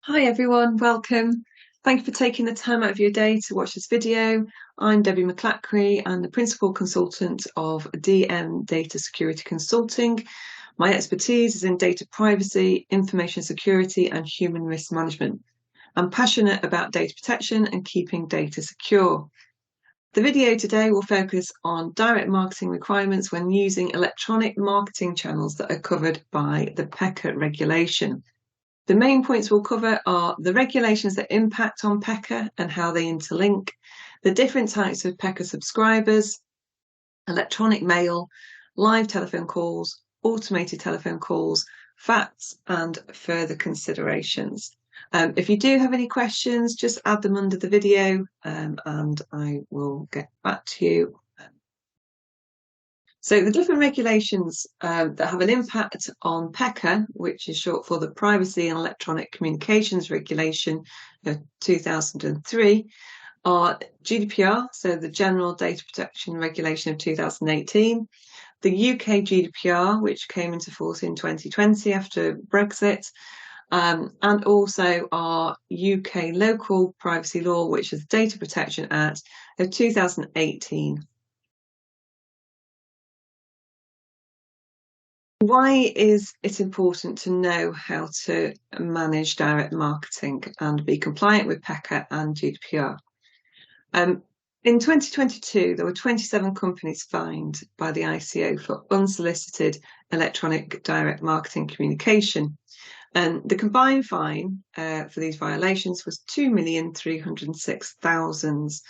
Hi everyone, welcome. Thank you for taking the time out of your day to watch this video. I'm Debbie McClackery and the Principal Consultant of DM Data Security Consulting. My expertise is in data privacy, information security and human risk management. I'm passionate about data protection and keeping data secure. The video today will focus on direct marketing requirements when using electronic marketing channels that are covered by the PECR regulation. The main points we'll cover are the regulations that impact on PECR and how they interlink, the different types of PECR subscribers, electronic mail, live telephone calls, automated telephone calls, facts and further considerations. If you do have any questions, just add them under the video and I will get back to you. So the different regulations that have an impact on PECR, which is short for the Privacy and Electronic Communications Regulation of 2003, are GDPR, so the General Data Protection Regulation of 2018, the UK GDPR, which came into force in 2020 after Brexit, and also our UK Local Privacy Law, which is the Data Protection Act of 2018. Why is it important to know how to manage direct marketing and be compliant with PECR and GDPR? In 2022, there were 27 companies fined by the ICO for unsolicited electronic direct marketing communication. And the combined fine for these violations was 2,306,000.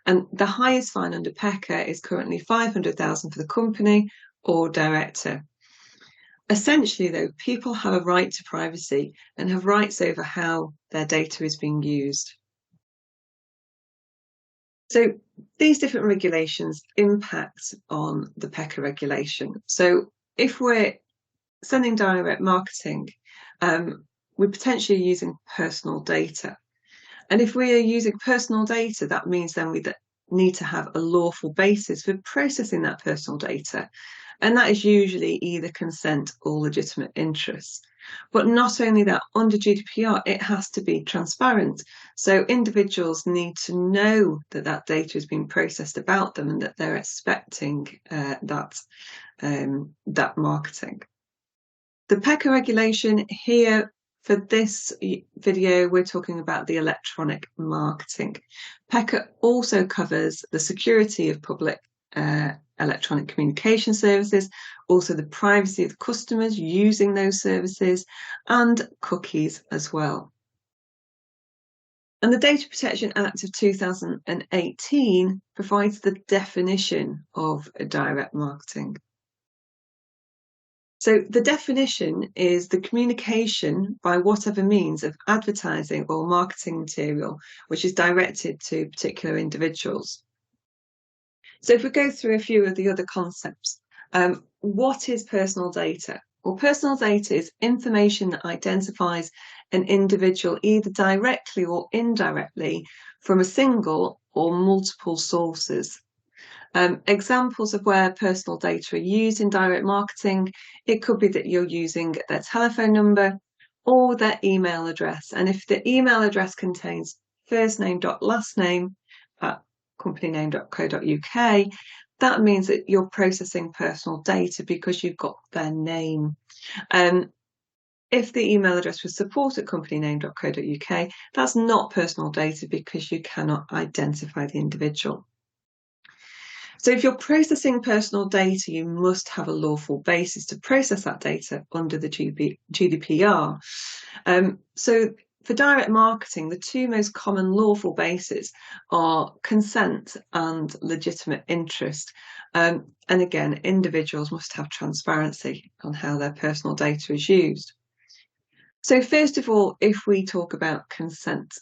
And the highest fine under PECR is currently 500,000 for the company or director. Essentially, though, people have a right to privacy and have rights over how their data is being used. So these different regulations impact on the PECR regulation. So if we're sending direct marketing, we're potentially using personal data. And if we are using personal data, that means then we need to have a lawful basis for processing that personal data. And that is usually either consent or legitimate interest. But not only that, under GDPR, it has to be transparent. So individuals need to know that that data is being processed about them and that they're expecting that marketing. The PECR regulation here, for this video, we're talking about the electronic marketing. PECR also covers the security of public electronic communication services, also the privacy of customers using those services, and cookies as well. And the Data Protection Act of 2018 provides the definition of direct marketing. So the definition is the communication by whatever means of advertising or marketing material which is directed to particular individuals. So if we go through a few of the other concepts, what is personal data? Well, personal data is information that identifies an individual either directly or indirectly from a single or multiple sources. Examples of where personal data are used in direct marketing, it could be that you're using their telephone number or their email address. And if the email address contains first name dot last name at companyname.co.uk, that means that you're processing personal data because you've got their name. If the email address was support at companyname.co.uk, that's not personal data because you cannot identify the individual. So if you're processing personal data, you must have a lawful basis to process that data under the GDPR. So for direct marketing, the two most common lawful bases are consent and legitimate interest. And again, individuals must have transparency on how their personal data is used. So first of all, if we talk about consent,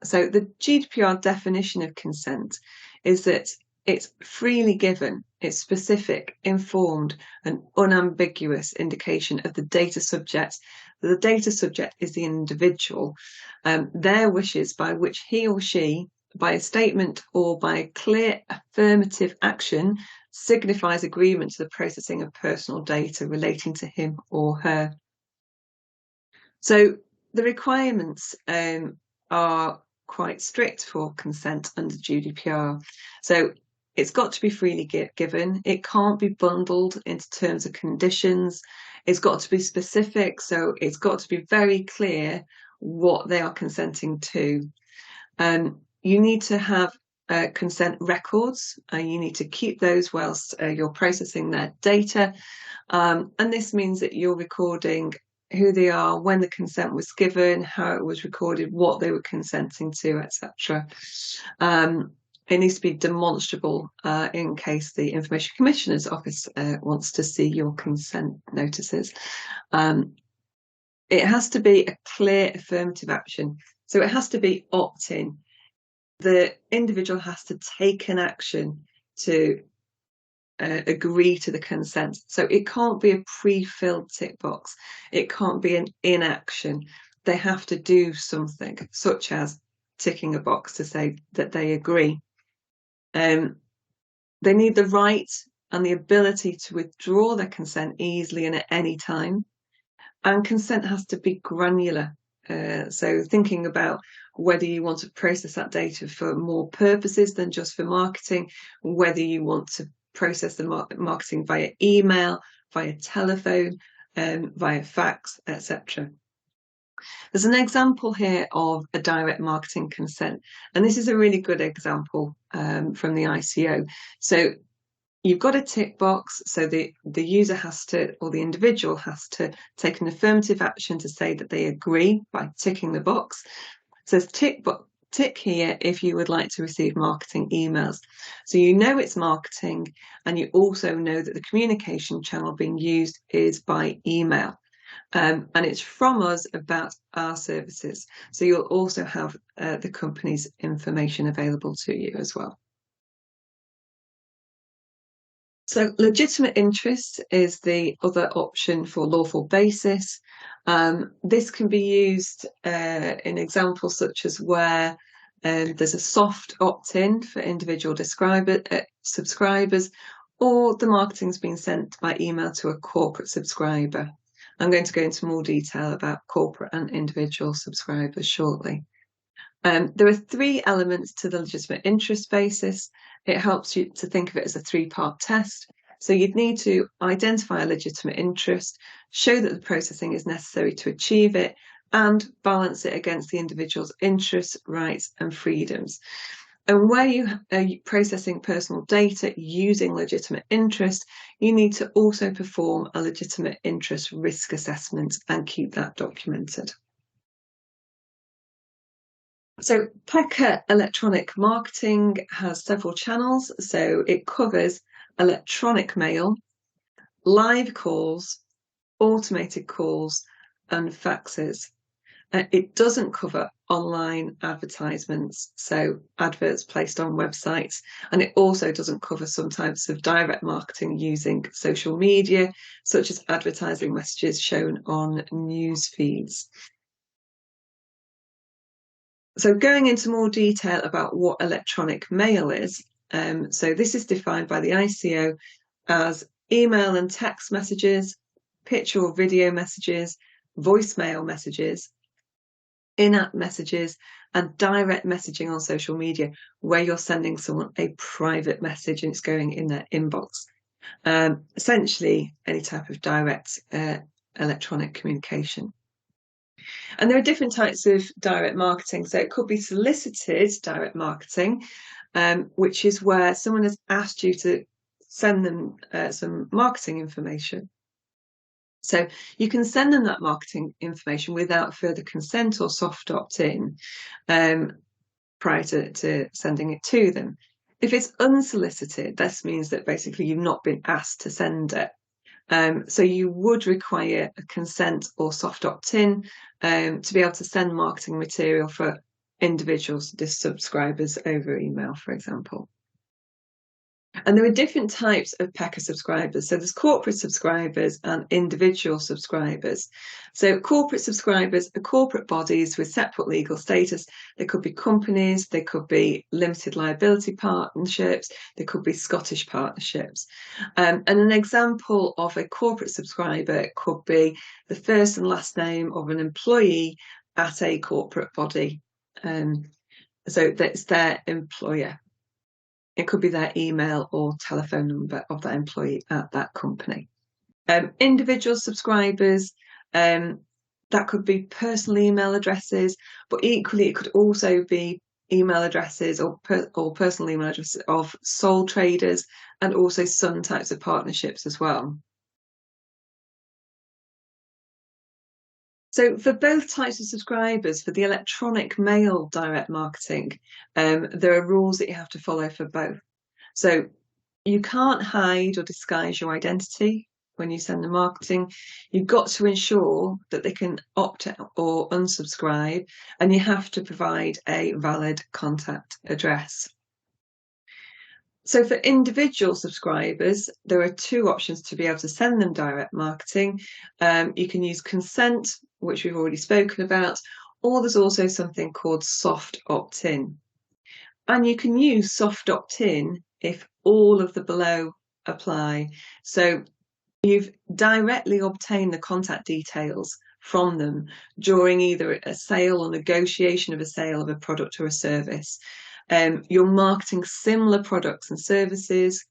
so the GDPR definition of consent is that it's freely given, it's specific, informed, and unambiguous indication of the data subject. The data subject is the individual, their wishes by which he or she, by a statement or by a clear affirmative action, signifies agreement to the processing of personal data relating to him or her. So the requirements are quite strict for consent under GDPR. So it's got to be freely given. It can't be bundled into terms and conditions. It's got to be specific. So it's got to be very clear what they are consenting to. You need to have consent records. You need to keep those whilst you're processing their data. And this means that you're recording who they are, when the consent was given, how it was recorded, what they were consenting to, etc. It needs to be demonstrable in case the Information Commissioner's Office wants to see your consent notices. It has to be a clear affirmative action. So it has to be opt-in. The individual has to take an action to agree to the consent. So it can't be a pre-filled tick box. It can't be an inaction. They have to do something, such as ticking a box to say that they agree. They need the right and the ability to withdraw their consent easily and at any time. And consent has to be granular. So thinking about whether you want to process that data for more purposes than just for marketing, whether you want to process the marketing via email, via telephone, via fax, etc. There's an example here of a direct marketing consent, and this is a really good example from the ICO. So you've got a tick box, so the user has to, or the individual has to take an affirmative action to say that they agree by ticking the box. It says tick here if you would like to receive marketing emails. So you know it's marketing, and you also know that the communication channel being used is by email. And it's from us about our services. So you'll also have the company's information available to you as well. So legitimate interest is the other option for lawful basis. This can be used in examples such as where there's a soft opt-in for individual subscribers, or the marketing's been sent by email to a corporate subscriber. I'm going to go into more detail about corporate and individual subscribers shortly. There are three elements to the legitimate interest basis. It helps you to think of it as a three-part test. So you'd need to identify a legitimate interest, show that the processing is necessary to achieve it, and balance it against the individual's interests, rights, and freedoms. And where you are processing personal data using legitimate interest, you need to also perform a legitimate interest risk assessment and keep that documented. So PECR electronic marketing has several channels. So it covers electronic mail, live calls, automated calls, and faxes. It doesn't cover online advertisements, so adverts placed on websites, and it also doesn't cover some types of direct marketing using social media, such as advertising messages shown on news feeds. So going into more detail about what electronic mail is, so this is defined by the ICO as email and text messages, picture or video messages, voicemail messages, in-app messages, and direct messaging on social media, where you're sending someone a private message and it's going in their inbox. Essentially, any type of direct electronic communication. And there are different types of direct marketing. So it could be solicited direct marketing, which is where someone has asked you to send them some marketing information. So you can send them that marketing information without further consent or soft opt-in prior to sending it to them. If it's unsolicited, this means that basically you've not been asked to send it. So you would require a consent or soft opt-in to be able to send marketing material for individuals, subscribers over email, for example. And there are different types of PECR subscribers. So there's corporate subscribers and individual subscribers. So corporate subscribers are corporate bodies with separate legal status. They could be companies, they could be limited liability partnerships, they could be Scottish partnerships. And an example of a corporate subscriber could be the first and last name of an employee at a corporate body. So that's their employer. It could be their email or telephone number of that employee at that company. Individual subscribers, that could be personal email addresses, but equally it could also be email addresses or personal email addresses of sole traders, and also some types of partnerships as well. So for both types of subscribers, for the electronic mail direct marketing, there are rules that you have to follow for both. So you can't hide or disguise your identity when you send the marketing. You've got to ensure that they can opt out or unsubscribe, and you have to provide a valid contact address. So for individual subscribers, there are two options to be able to send them direct marketing. You can use consent, which we've already spoken about, or there's also something called soft opt-in. And you can use soft opt-in if all of the below apply. So you've directly obtained the contact details from them during either a sale or negotiation of a sale of a product or a service. You're marketing similar products and services.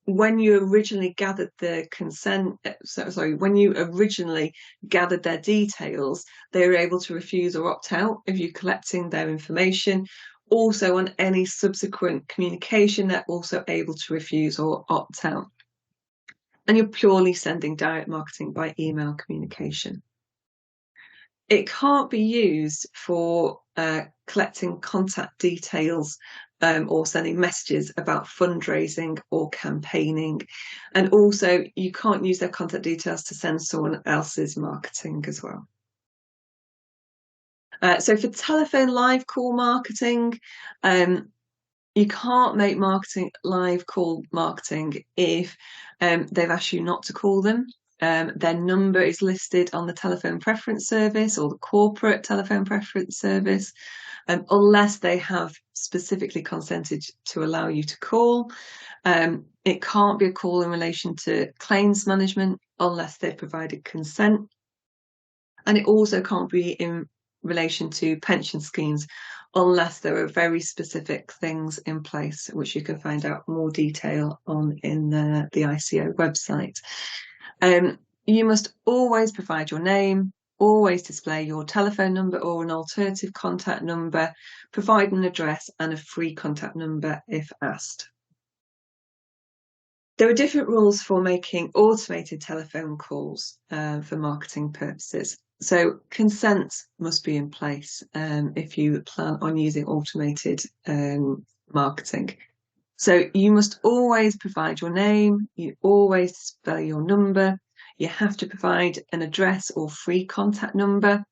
When you originally gathered the consent, when you originally gathered their details, they were able to refuse or opt out of you collecting their information. Also, on any subsequent communication, they're also able to refuse or opt out. And you're purely sending direct marketing by email communication. It can't be used for collecting contact details or sending messages about fundraising or campaigning. And also, you can't use their contact details to send someone else's marketing as well. So for telephone live call marketing, you can't make live call marketing if they've asked you not to call them. Their number is listed on the telephone preference service or the corporate telephone preference service, unless they have specifically consented to allow you to call. It can't be a call in relation to claims management unless they've provided consent. And it also can't be in relation to pension schemes unless there are very specific things in place, which you can find out more detail on in the ICO website. You must always provide your name, always display your telephone number or an alternative contact number, provide an address and a free contact number if asked. There are different rules for making automated telephone calls for marketing purposes. So consent must be in place if you plan on using automated marketing. So you must always provide your name, you always spell your number, you have to provide an address or free contact number,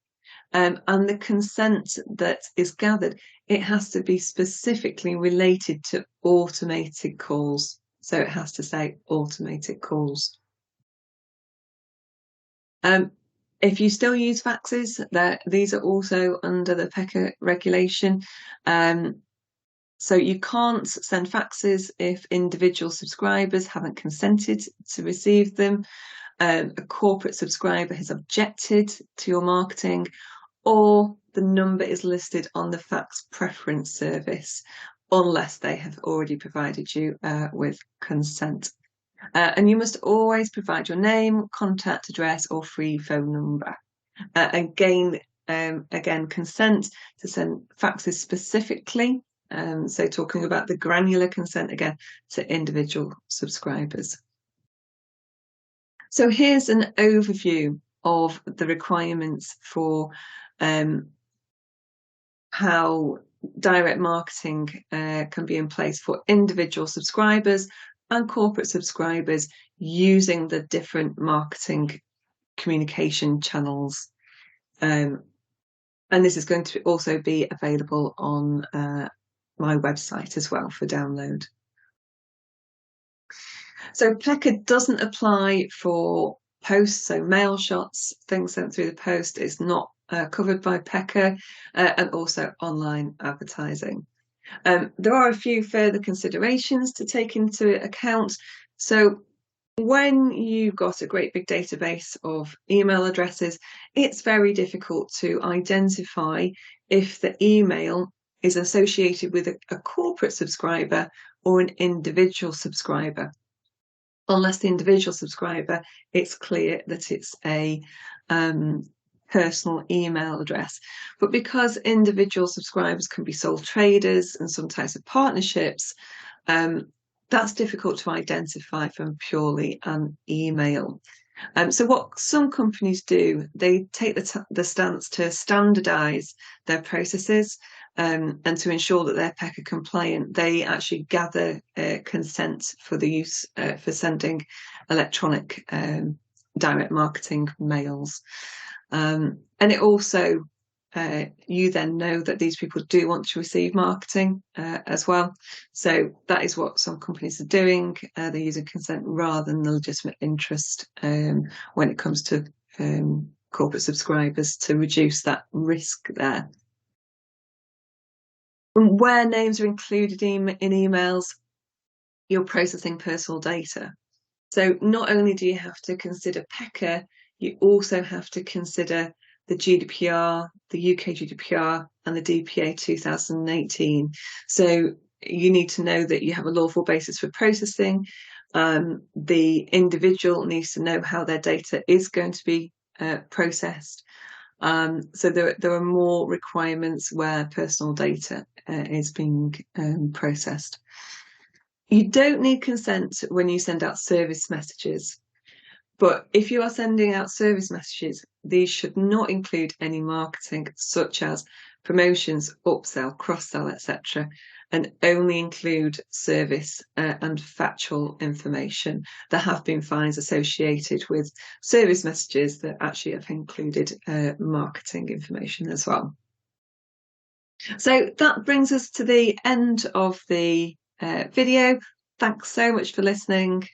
and the consent that is gathered, it has to be specifically related to automated calls. So it has to say automated calls. If you still use faxes, these are also under the PECR regulation. So you can't send faxes if individual subscribers haven't consented to receive them, a corporate subscriber has objected to your marketing, or the number is listed on the fax preference service, unless they have already provided you with consent. And you must always provide your name, contact address, or free phone number. Again, consent to send faxes specifically. So talking about the granular consent again to individual subscribers. So here's an overview of the requirements for how direct marketing can be in place for individual subscribers and corporate subscribers using the different marketing communication channels. And this is going to also be available on my website as well for download. So PECR doesn't apply for posts, so mail shots, things sent through the post is not covered by PECR, and also online advertising. There are a few further considerations to take into account. So when you've got a great big database of email addresses, it's very difficult to identify if the email is associated with a corporate subscriber or an individual subscriber. Unless the individual subscriber, it's clear that it's a personal email address. But because individual subscribers can be sole traders and some types of partnerships, that's difficult to identify from purely an email. So what some companies do, they take the stance to standardize their processes, and to ensure that they're PECR compliant. They actually gather consent for the use for sending electronic direct marketing mails. And it also, you then know that these people do want to receive marketing as well. So that is what some companies are doing. They're using consent rather than the legitimate interest when it comes to corporate subscribers, to reduce that risk there. And where names are included in emails, you're processing personal data. So not only do you have to consider PECR, you also have to consider the GDPR, the UK GDPR, and the DPA 2018. So you need to know that you have a lawful basis for processing. The individual needs to know how their data is going to be processed. So there are more requirements where personal data is being processed. You don't need consent when you send out service messages. But if you are sending out service messages, these should not include any marketing such as promotions, upsell, cross-sell, etc., and only include service and factual information. There have been fines associated with service messages that actually have included marketing information as well. So that brings us to the end of the video. Thanks so much for listening.